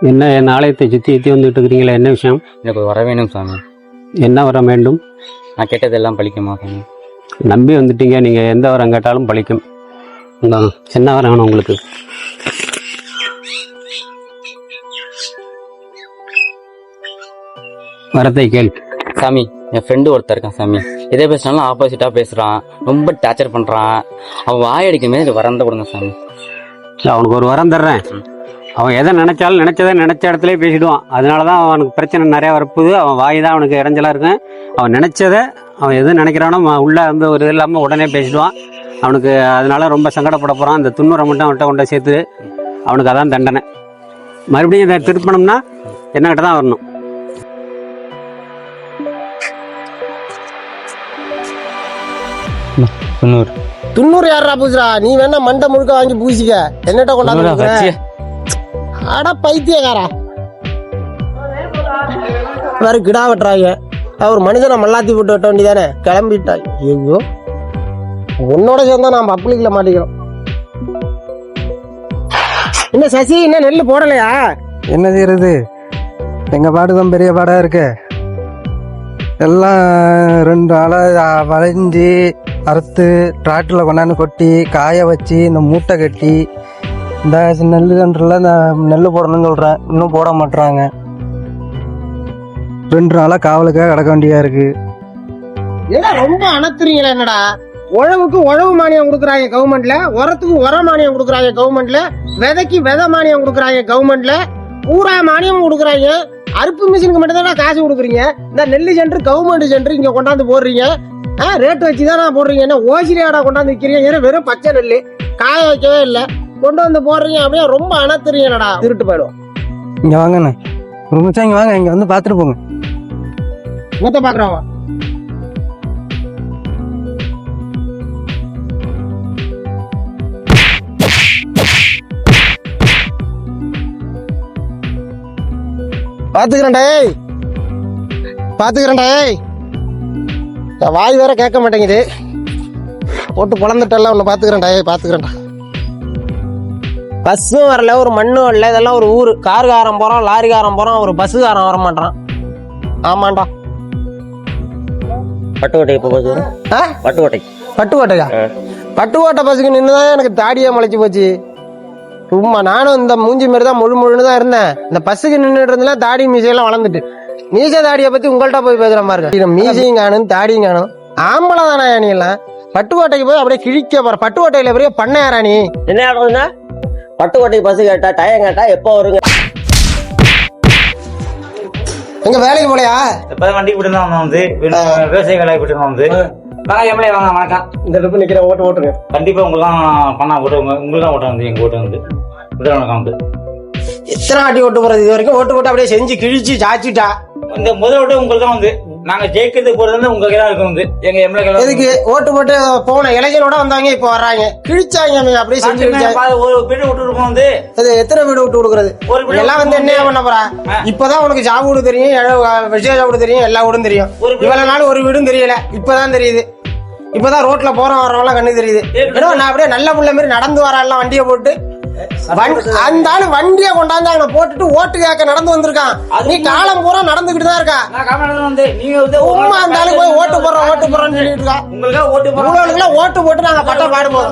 என்ன என் ஆலயத்தை சுற்றி வந்துட்டு இருக்கிறீங்களா? என்ன விஷயம்? எனக்கு வர வேணும் சாமி. என்ன வர வேண்டும்? நான் கேட்டதெல்லாம் பழிக்குமா சாமி? நம்பி வந்துட்டீங்க, நீங்கள் எந்த வரம் கேட்டாலும் பழிக்கும். என்ன வரம் வேணும் உங்களுக்கு? வரத்தை கேள். சாமி, என் ஃப்ரெண்டு ஒருத்தர் இருக்கான் சாமி. எதை பேசினாலும் ஆப்போசிட்டாக பேசுகிறான், ரொம்ப டார்ச்சர் பண்ணுறான். அவன் வாயடிக்குமே எனக்கு வரம் தான் கொடுங்க சாமி. அவனுக்கு ஒரு வரம் தர்றேன். அவன் எதை நினைச்சாலும் நினைச்ச இடத்துலயே பேசிடுவான். அதனால தான் அவனுக்கு பிரச்சனை நிறையா வரப்போகுது. அவன் வாய் தான் அவனுக்கு இடைஞ்சலாக இருக்கும். அவன் நினைச்சதை அவன் எது நினைக்கிறானோ உள்ளே வந்து ஒரு இது இல்லாமல் உடனே பேசிடுவான். அவனுக்கு அதனால ரொம்ப சங்கடப்பட போகிறான். அந்த துண்ணூரை மட்டும் அவன்கிட்ட கொண்டு சேர்த்து அவனுக்கு அதான் தண்டனை. மறுபடியும் இதை திருப்பணும்னா என்னகிட்ட தான் வரணும். துண்ணூறு யாரா பூசுறா? நீ வேணா மண்டை முழுக்க வாங்கி பூசிக்க, என்னட்ட கொண்டாந்து. அட பைத்தியக்காரா, வேற கிடா வெட்டுறாங்க. ஒரு மனுஷனை மல்லாத்தி போட்டு வெட்ட வேண்டியதானே? கிளம்பிட்டாய். ஐயோ, உன்னோட சேர்ந்தா நான் பப்ளிக்ல மாட்டிக்கிறோம். என்ன சசி, என்ன நெல்லு போடலையா? என்ன செய்யறது, எங்க பாடுதான் பெரிய பாடா இருக்கு. எல்லாம் 2 நாளா வளைஞ்சி அறுத்து டிராக்டரில் கொண்டாந்து கொட்டி காய வச்சு இந்த மூட்டை கட்டி இந்த நெல் கன்றுல இந்த நெல் போடணும்னு சொல்கிறேன். இன்னும் போட மாட்டுறாங்க. 2 நாளாக காவலுக்காக கிடக்க வேண்டியா இருக்கு. ஏன்னா ரொம்ப அணத்துறீங்களா? என்னடா, உழவுக்கு உழவு மானியம் கொடுக்குறாங்க கவர்மெண்ட்ல, உரத்துக்கு உர மானியம் கொடுக்குறாங்க கவர்மெண்ட்ல, விதைக்கு விதை மானியம் கொடுக்குறாங்க கவர்மெண்ட்ல, பூரா மானியம் கொடுக்குறாங்க. அறுப்பு மிஷினுக்கு மட்டும் தான் காசு கொடுக்குறீங்க. இந்த நெல்லு சென்டர் கவர்மெண்ட் சென்டர் இங்க கொண்டாந்து போடுறீங்க. ரேட் வச்சுதான் நான் போடுறீங்க. என்ன ஓசிலியாடா கொண்டாந்து விற்கிறீங்க? ஏன்னா வெறும் பச்சை நெல்லு காய வைக்கவே இல்லை, கொண்டு வந்து போடுறீங்க. அப்படியே ரொம்ப அணத்துறீங்கடா, திருட்டு போயிடும். இங்கே வாங்கண்ணே, ஒரு நிமிஷம் இங்கே வாங்க, இங்கே வந்து பார்த்துட்டு போங்க. மொத்த பாக்குறவா பாத்துக்கிறேன்டா. வாய் வேற கேட்க மாட்டேங்குது. போட்டு பொழந்துட்டெல்லாம் ஒன்று பாத்துக்கிறேன்டா. பஸ்ஸும் வரல, ஒரு மண்ணும் வரல. இதெல்லாம் ஒரு ஊரு. கார்காரன் போறான், லாரிக்காரன் போறான், ஒரு பஸ்ஸுக்காரன் வர மாட்டான். ஆமாண்டா. பட்டுக்கோட்டை எப்போ போகுது? பட்டுக்கோட்டையா? பட்டுக்கோட்டை பஸ்ஸுக்கு நின்றுதான் எனக்கு தாடியே முளைச்சி போச்சு. சும்மா நானும் இந்த மூஞ்சி மாரி தான் முழுன்னு தான் இருந்தேன். இந்த பஸ்ஸுக்கு நின்றுட்டு இருந்தா தாடி மீசையெல்லாம் வளர்ந்துட்டு. மீசை தாடியை பத்தி உங்கள்கிட்ட போய் பேசுற மாதிரி இருக்கு. மீசையும் காணும் தாடியும் காணும். ஆம்பளை தானே நீ எல்லாம்? பட்டுக்கோட்டைக்கு போய் அப்படியே கிழிக்க போற. பட்டுக்கோட்டையில பெரிய பண்ணையாரா நீ? என்ன ஆடுறதுன்னா, பட்டுக்கோட்டை பஸ் கேட்டா டயம் கேட்டா எப்போ வருங்க? எங்க வேலைக்கு போலையா? எப்ப வண்டி விட்டு தான் வந்து விவசாய வேலைக்கு விட்டு தான் வந்து எம்எல்ஏ வாங்க வணக்கம். இந்த ட்ரிப் நிக்கிற ஓட்டுங்க. கண்டிப்பா உங்களுக்கு பண்ணா ஓட்டுவாங்க. உங்களுக்கு தான் ஓட்ட வந்து எங்க ஓட்டு வந்து வணக்கம் வந்து எத்தனை வாட்டி ஓட்டு போறது? இது வரைக்கும் ஓட்டு போட்டு அப்படியே செஞ்சு கிழிச்சு சாச்சிட்டா. இந்த முதல் ஓட்டு உங்களுக்கு தான் வந்து நாங்க ஜெயிக்கிறதுக்கு போறது வந்து உங்களுக்கு தான் இருக்கும் வந்து எங்க எம்எல்ஏ. எதுக்கு ஓட்டு போட்டு போன இளைஞரோட வந்தவங்க இப்ப வர்றாங்க கிழிச்சாங்க அப்படியே செஞ்சு ஒரு வீடு விட்டு இருக்கோம் வந்து. அது எத்தனை வீடு விட்டு கொடுக்குறது? எல்லாம் வந்து என்ன பண்ண போறா? இப்பதான் உனக்கு ஜாப் வீடு தெரியும், விஷய வீடு தெரியும், எல்லா வீடும் தெரியும். இவ்வளவு நாள் ஒரு வீடும் தெரியல, இப்பதான் தெரியுது. இப்பதான் ரோட்ல போறோம் வரவங்களாம் கண்ணு தெரியுது. நான் அப்படியே நல்ல புள்ள மாதிரி நடந்து வரான் வண்டியை போட்டு. அந்த ஆளு வண்டியை கொண்டாந்து அவனை போட்டுட்டு ஓட்டு கேட்க நடந்து வந்திருக்கான். நீ காலம் பூரா நடந்துகிட்டு தான் இருக்கா. உமா அந்த ஆளு போய் ஓட்டு போடுறோம்னு சொல்லிட்டு இருக்கா. உங்களுக்கு ஓட்டு போட்டு நாங்க பட்ட பாடுபோம்.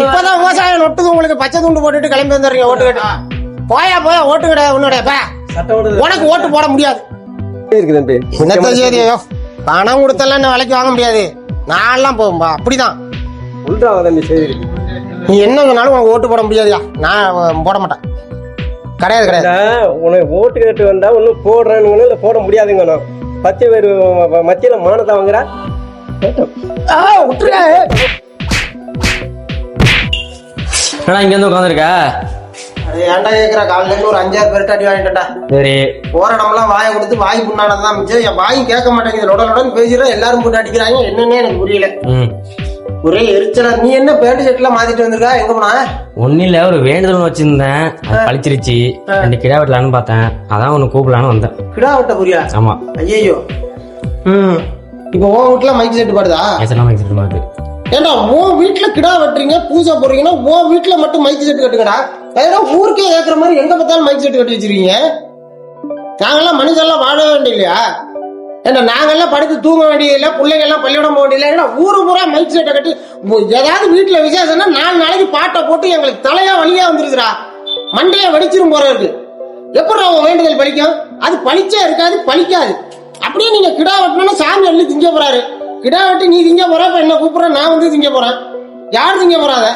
இப்பதான் விவசாயம் நொட்டுது. உங்களுக்கு பச்சை துண்டு போட்டுட்டு கிளம்பி வந்துடுறீங்க ஓட்டு கேட்டு. போயா ஓட்டு கிடையாது உன்னுடைய. உனக்கு ஓட்டு போட முடியாது. சரிയോ பணம் கொடுத்தெல்லாம் என்ன விலைக்கு வாங்க முடியாது. நான்லாம் போகும்பா அப்படிதான். நீ என்ன சொன்னாலும் உனக்கு ஓட்டு போட முடியாதுயா. நான் போட மாட்டேன். கிடையாது. உனக்கு ஓட்டு கேட்டு வந்தா ஒன்னும் போடுறேன்னு இல்ல, போட முடியாதுங்க. பச்சை பேர் மத்தியில மானத்தை வாங்குறா. இங்க வந்து உட்காந்துருக்க. ஏன்டா கேக்குற? காலையில இருந்து ஒரு 5-6 பேர்ட்ட அடி வாங்கிட்டா. சரி, போற இடம்லாம் வாயை கொடுத்து வாய் புண்ணானதான் மிச்சம். என் வாயும் கேட்க மாட்டேங்குது. லொடன்னு பேசுறேன், எல்லாரும் போட்டு அடிக்கிறாங்க. என்னன்னே எனக்கு புரியல. ஒரே எரிச்சலா. நீ என்ன பேண்ட் ஷர்ட்லாம் மாத்திட்டு வந்திருக்கா? எங்க போனா? ஒன்னும் இல்ல, ஒரு வேண்டுதல் வச்சிருந்தேன், பழிச்சிருச்சு. 2 கிடா வெட்டலான்னு பார்த்தேன், அதான் ஒன்னு கூப்பிடலான்னு வந்தேன். கிடா வெட்ட புரியா? ஆமா. ஐயோ. இப்ப உன் வீட்டுல மைக் செட் பாடுதா? மைக் செட் பாடுது. ஏண்டா உன் வீட்டுல கிடா வெட்டுறீங்க, பூஜை போடுறீங்கன்னா உன் வீட்டுல மட்டும் மைக் செட் கட்டுங்கடா. அதெல்லாம் ஊருக்கே கேட்கற மாதிரி எங்க பார்த்தாலும் மைக் செட் கட்டி வச்சிருக்கீங்க. நாங்கெல்லாம் மனுஷெல்லாம் வாழ வேண்டியலையா? ஏன்னா நாங்கெல்லாம் படுத்து தூங்க வேண்டியதில்லை, பிள்ளைங்க எல்லாம் பள்ளியிடம் போக வேண்டியதில்லை. ஏன்னா ஊரு பூரா மைக் செட்டை கட்டி ஏதாவது வீட்டுல விசேஷம்னா 4 நாளைக்கு பாட்டை போட்டு எங்களுக்கு தலையா வழியா வந்துருக்குறா. மண்டையா வெடிச்சிரும் போற இருக்கு. எப்படி அவன் வேண்டுதல் பலிக்கும்? அது பழிச்சே இருக்காது, பழிக்காது. அப்படியே நீங்க கிடா வெட்டணும்னா சாமி அள்ளி திங்க போறாரு. கிடா வெட்டி நீ திங்க போற, இப்ப என்ன கூப்பிடுற, நான் வந்து திங்க போறேன். யார் திங்க போறாத?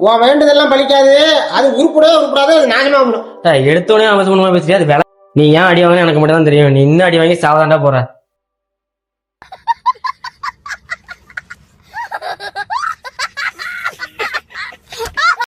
உன் வேண்டுதெல்லாம் பழிக்காது. அது உருப்படாது, அது நாசமா போடும். எடுத்தோடனே அவசரமா பேசுறியா? அது வேலை. நீ ஏன் அடி வாங்கினா எனக்கு மட்டும் தான் தெரியும். நீ இன்னும் அடி வாங்கி சாவதாண்டா போற.